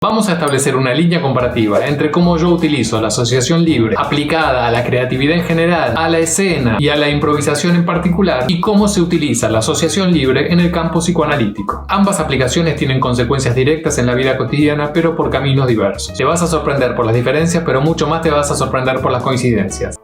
Vamos a establecer una línea comparativa entre cómo yo utilizo la asociación libre aplicada a la creatividad en general, a la escena y a la improvisación en particular, y cómo se utiliza la asociación libre en el campo psicoanalítico. Ambas aplicaciones tienen consecuencias directas en la vida cotidiana, pero por caminos diversos. Te vas a sorprender por las diferencias, pero mucho más te vas a sorprender por las coincidencias.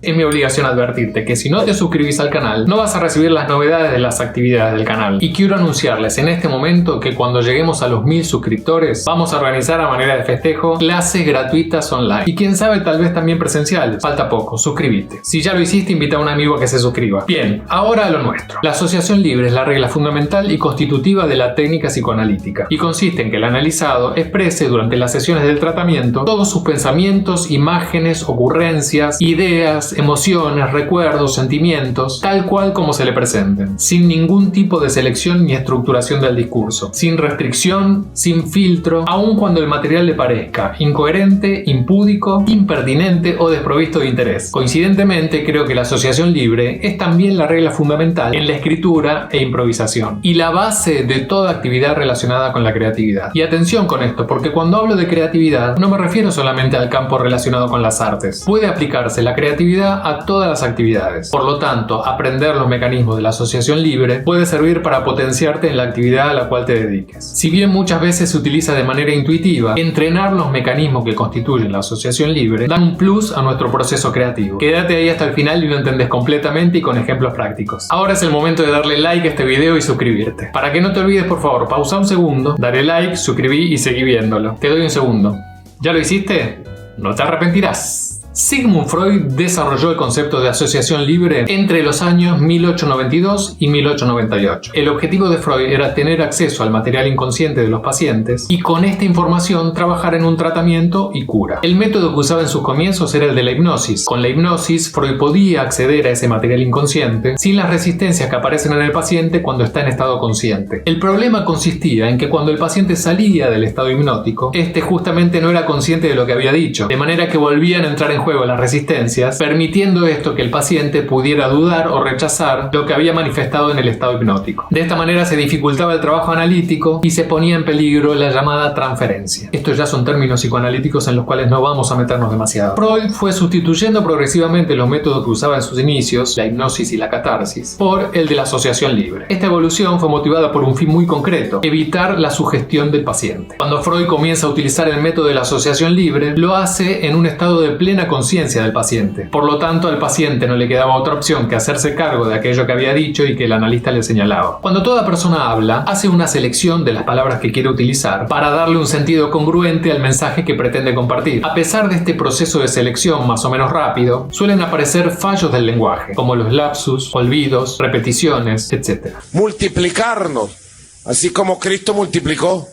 Es mi obligación advertirte que si no te suscribís al canal, no vas a recibir las novedades de las actividades del canal. Y quiero anunciarles en este momento que cuando lleguemos a los 1000 suscriptores, vamos a organizar a manera de festejo clases gratuitas online. Y quién sabe, tal vez también presenciales. Falta poco, suscríbete. Si ya lo hiciste, invita a un amigo a que se suscriba. Bien, ahora a lo nuestro. La asociación libre es la regla fundamental y constitutiva de la técnica psicoanalítica. Y consiste en que el analizado exprese durante las sesiones del tratamiento todos sus pensamientos, imágenes, ocurrencias, ideas, emociones, recuerdos, sentimientos, tal cual como se le presenten, sin ningún tipo de selección ni estructuración del discurso, sin restricción, sin filtro, aun cuando el material le parezca incoherente, impúdico, impertinente o desprovisto de interés. Coincidentemente, creo que la asociación libre es también la regla fundamental en la escritura e improvisación, y la base de toda actividad relacionada con la creatividad. Y atención con esto, porque cuando hablo de creatividad, no me refiero solamente al campo relacionado con las artes. Puede aplicarse la creatividad a todas las actividades. Por lo tanto, aprender los mecanismos de la asociación libre puede servir para potenciarte en la actividad a la cual te dediques. Si bien muchas veces se utiliza de manera intuitiva, entrenar los mecanismos que constituyen la asociación libre dan un plus a nuestro proceso creativo. Quédate ahí hasta el final y lo entendés completamente y con ejemplos prácticos. Ahora es el momento de darle like a este video y suscribirte. Para que no te olvides, por favor, pausa un segundo, dale like, suscribí y seguí viéndolo. Te doy un segundo. ¿Ya lo hiciste? No te arrepentirás. Sigmund Freud desarrolló el concepto de asociación libre entre los años 1892 y 1898. El objetivo de Freud era tener acceso al material inconsciente de los pacientes y con esta información trabajar en un tratamiento y cura. El método que usaba en sus comienzos era el de la hipnosis. Con la hipnosis, Freud podía acceder a ese material inconsciente sin las resistencias que aparecen en el paciente cuando está en estado consciente. El problema consistía en que cuando el paciente salía del estado hipnótico, este justamente no era consciente de lo que había dicho, de manera que volvían a entrar en juego las resistencias, permitiendo esto que el paciente pudiera dudar o rechazar lo que había manifestado en el estado hipnótico. De esta manera se dificultaba el trabajo analítico y se ponía en peligro la llamada transferencia. Estos ya son términos psicoanalíticos en los cuales no vamos a meternos demasiado. Freud fue sustituyendo progresivamente los métodos que usaba en sus inicios, la hipnosis y la catarsis, por el de la asociación libre. Esta evolución fue motivada por un fin muy concreto: evitar la sugestión del paciente. Cuando Freud comienza a utilizar el método de la asociación libre, lo hace en un estado de plena conciencia del paciente. Por lo tanto, al paciente no le quedaba otra opción que hacerse cargo de aquello que había dicho y que el analista le señalaba. Cuando toda persona habla, hace una selección de las palabras que quiere utilizar para darle un sentido congruente al mensaje que pretende compartir. A pesar de este proceso de selección más o menos rápido, suelen aparecer fallos del lenguaje, como los lapsus, olvidos, repeticiones, etc. Multiplicarnos, así como Cristo multiplicó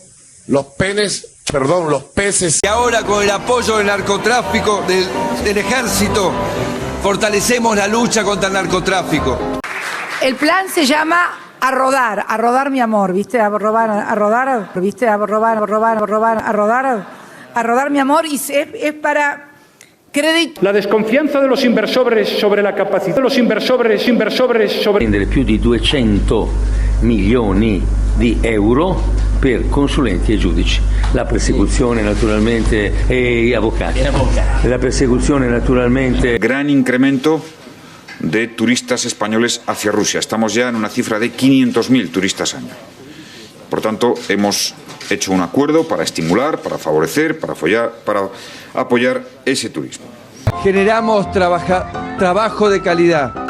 los peces. Y ahora, con el apoyo del narcotráfico, del ejército, fortalecemos la lucha contra el narcotráfico. El plan se llama a rodar mi amor, ¿viste? A rodar, ¿viste? A rodar mi amor, y es para crédito. La desconfianza de los inversores sobre la capacidad de los inversores sobre prendere più di 200 milioni di euro per consulenti e giudici, la persecuzione naturalmente e gli avvocati, la persecuzione naturalmente. Gran incremento de turistas españoles hacia Rusia. Estamos ya en una cifra de 500.000 turistas año. Por tanto, hemos hecho un acuerdo para estimular, para favorecer, para apoyar ese turismo. Generamos trabajo de calidad.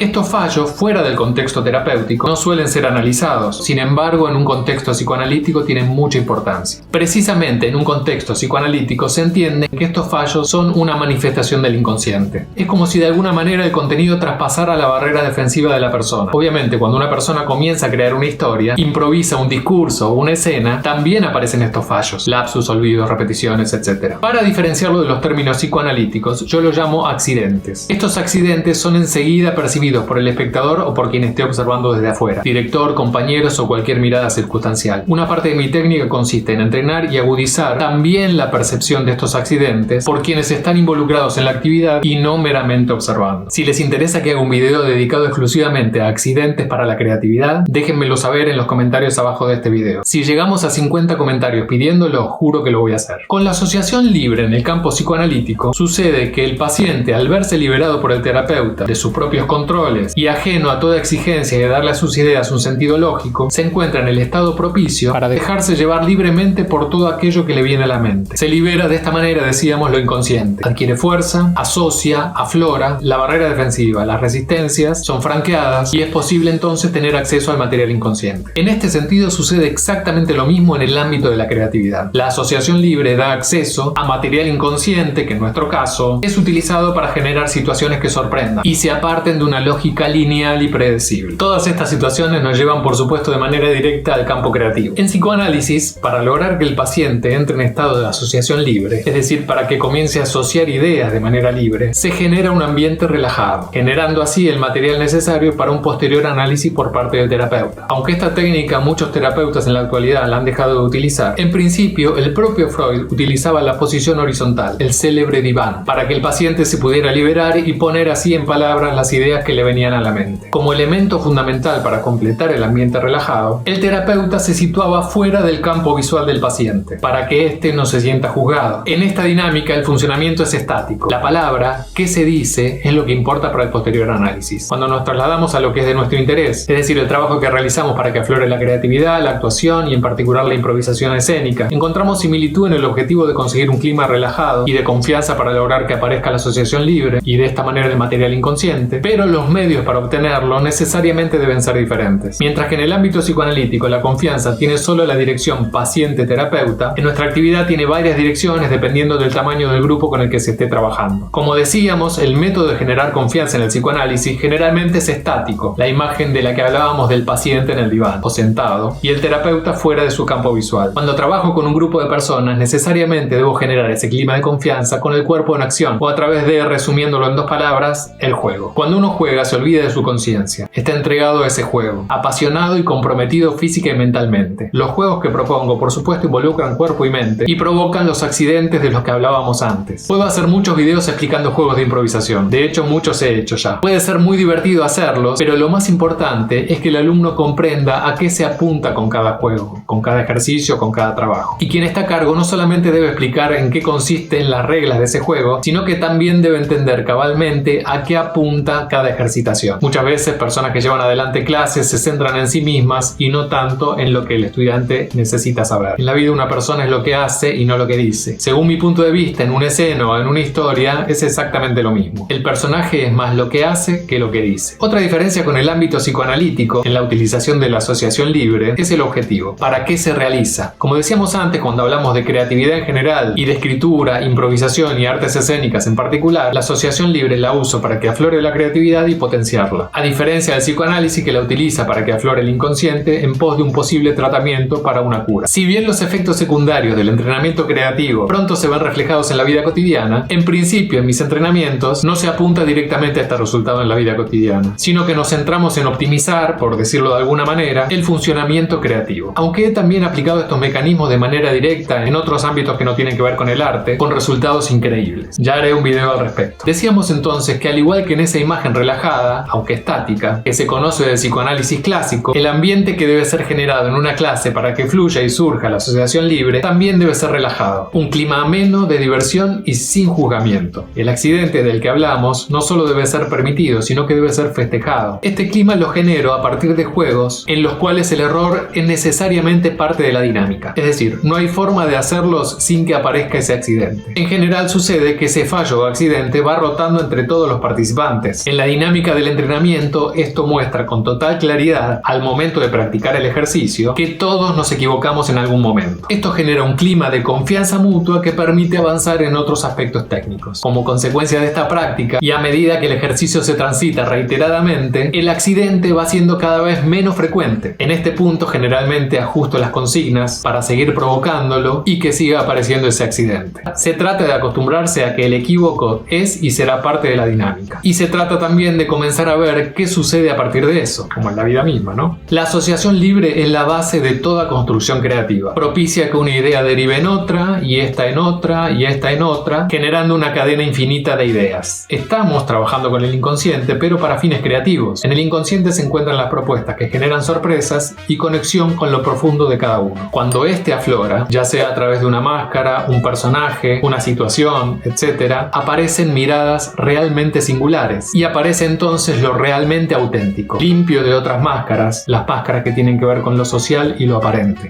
Estos fallos, fuera del contexto terapéutico, no suelen ser analizados. Sin embargo, en un contexto psicoanalítico tienen mucha importancia. Precisamente en un contexto psicoanalítico se entiende que estos fallos son una manifestación del inconsciente. Es como si de alguna manera el contenido traspasara la barrera defensiva de la persona. Obviamente, cuando una persona comienza a crear una historia, improvisa un discurso o una escena, también aparecen estos fallos: lapsus, olvidos, repeticiones, etc. Para diferenciarlo de los términos psicoanalíticos, yo lo llamo accidentes. Estos accidentes son enseguida percibidos reconocidos por el espectador o por quien esté observando desde afuera, director, compañeros o cualquier mirada circunstancial. Una parte de mi técnica consiste en entrenar y agudizar también la percepción de estos accidentes por quienes están involucrados en la actividad y no meramente observando. Si les interesa que haga un video dedicado exclusivamente a accidentes para la creatividad, déjenmelo saber en los comentarios abajo de este video. Si llegamos a 50 comentarios pidiéndolo, juro que lo voy a hacer. Con la asociación libre en el campo psicoanalítico, sucede que el paciente, al verse liberado por el terapeuta de sus propios controles y ajeno a toda exigencia de darle a sus ideas un sentido lógico, se encuentra en el estado propicio para dejarse llevar libremente por todo aquello que le viene a la mente. Se libera de esta manera, decíamos, lo inconsciente. Adquiere fuerza, asocia, aflora, la barrera defensiva, las resistencias son franqueadas y es posible entonces tener acceso al material inconsciente. En este sentido sucede exactamente lo mismo en el ámbito de la creatividad. La asociación libre da acceso a material inconsciente que en nuestro caso es utilizado para generar situaciones que sorprendan y se aparten de una lógica lineal y predecible. Todas estas situaciones nos llevan por supuesto de manera directa al campo creativo. En psicoanálisis, para lograr que el paciente entre en estado de asociación libre, es decir, para que comience a asociar ideas de manera libre, se genera un ambiente relajado, generando así el material necesario para un posterior análisis por parte del terapeuta. Aunque esta técnica muchos terapeutas en la actualidad la han dejado de utilizar, en principio el propio Freud utilizaba la posición horizontal, el célebre diván, para que el paciente se pudiera liberar y poner así en palabras las ideas que le venían a la mente. Como elemento fundamental para completar el ambiente relajado, el terapeuta se situaba fuera del campo visual del paciente, para que éste no se sienta juzgado. En esta dinámica el funcionamiento es estático. La palabra, qué se dice, es lo que importa para el posterior análisis. Cuando nos trasladamos a lo que es de nuestro interés, es decir, el trabajo que realizamos para que aflore la creatividad, la actuación y en particular la improvisación escénica, encontramos similitud en el objetivo de conseguir un clima relajado y de confianza para lograr que aparezca la asociación libre y de esta manera el material inconsciente, pero los medios para obtenerlo necesariamente deben ser diferentes. Mientras que en el ámbito psicoanalítico la confianza tiene solo la dirección paciente-terapeuta, en nuestra actividad tiene varias direcciones dependiendo del tamaño del grupo con el que se esté trabajando. Como decíamos, el método de generar confianza en el psicoanálisis generalmente es estático, la imagen de la que hablábamos del paciente en el diván o sentado y el terapeuta fuera de su campo visual. Cuando trabajo con un grupo de personas, necesariamente debo generar ese clima de confianza con el cuerpo en acción o a través de, resumiéndolo en 2 palabras, el juego. Cuando uno juega se olvida de su conciencia, está entregado a ese juego, apasionado y comprometido física y mentalmente. Los juegos que propongo, por supuesto, involucran cuerpo y mente y provocan los accidentes de los que hablábamos antes. Puedo hacer muchos videos explicando juegos de improvisación, de hecho muchos he hecho ya. Puede ser muy divertido hacerlos, pero lo más importante es que el alumno comprenda a qué se apunta con cada juego, con cada ejercicio, con cada trabajo. Y quien está a cargo no solamente debe explicar en qué consisten las reglas de ese juego, sino que también debe entender cabalmente a qué apunta cada ejercitación. Muchas veces personas que llevan adelante clases se centran en sí mismas y no tanto en lo que el estudiante necesita saber. En la vida una persona es lo que hace y no lo que dice. Según mi punto de vista, en una escena o en una historia es exactamente lo mismo. El personaje es más lo que hace que lo que dice. Otra diferencia con el ámbito psicoanalítico en la utilización de la asociación libre es el objetivo. ¿Para qué se realiza? Como decíamos antes cuando hablamos de creatividad en general y de escritura, improvisación y artes escénicas en particular, la asociación libre la uso para que aflore la creatividad y potenciarla. A diferencia del psicoanálisis que la utiliza para que aflore el inconsciente en pos de un posible tratamiento para una cura. Si bien los efectos secundarios del entrenamiento creativo pronto se ven reflejados en la vida cotidiana, en principio en mis entrenamientos no se apunta directamente a este resultado en la vida cotidiana, sino que nos centramos en optimizar, por decirlo de alguna manera, el funcionamiento creativo. Aunque he también aplicado estos mecanismos de manera directa en otros ámbitos que no tienen que ver con el arte, con resultados increíbles. Ya haré un video al respecto. Decíamos entonces que al igual que en esa imagen relajada, aunque estática, que se conoce del psicoanálisis clásico, el ambiente que debe ser generado en una clase para que fluya y surja la asociación libre también debe ser relajado. Un clima ameno de diversión y sin juzgamiento. El accidente del que hablamos no solo debe ser permitido, sino que debe ser festejado. Este clima lo genero a partir de juegos en los cuales el error es necesariamente parte de la dinámica. Es decir, no hay forma de hacerlos sin que aparezca ese accidente. En general sucede que ese fallo o accidente va rotando entre todos los participantes. En la dinámica del entrenamiento, esto muestra con total claridad, al momento de practicar el ejercicio, que todos nos equivocamos en algún momento. Esto genera un clima de confianza mutua que permite avanzar en otros aspectos técnicos. Como consecuencia de esta práctica, y a medida que el ejercicio se transita reiteradamente, el accidente va siendo cada vez menos frecuente. En este punto generalmente ajusto las consignas para seguir provocándolo y que siga apareciendo ese accidente. Se trata de acostumbrarse a que el equívoco es y será parte de la dinámica. Y se trata también de comenzar a ver qué sucede a partir de eso, como en la vida misma, ¿no? La asociación libre es la base de toda construcción creativa. Propicia que una idea derive en otra, y esta en otra, y esta en otra, generando una cadena infinita de ideas. Estamos trabajando con el inconsciente, pero para fines creativos. En el inconsciente se encuentran las propuestas que generan sorpresas y conexión con lo profundo de cada uno. Cuando este aflora, ya sea a través de una máscara, un personaje, una situación, etc., aparecen miradas realmente singulares y aparece entonces lo realmente auténtico, limpio de otras máscaras, las máscaras que tienen que ver con lo social y lo aparente.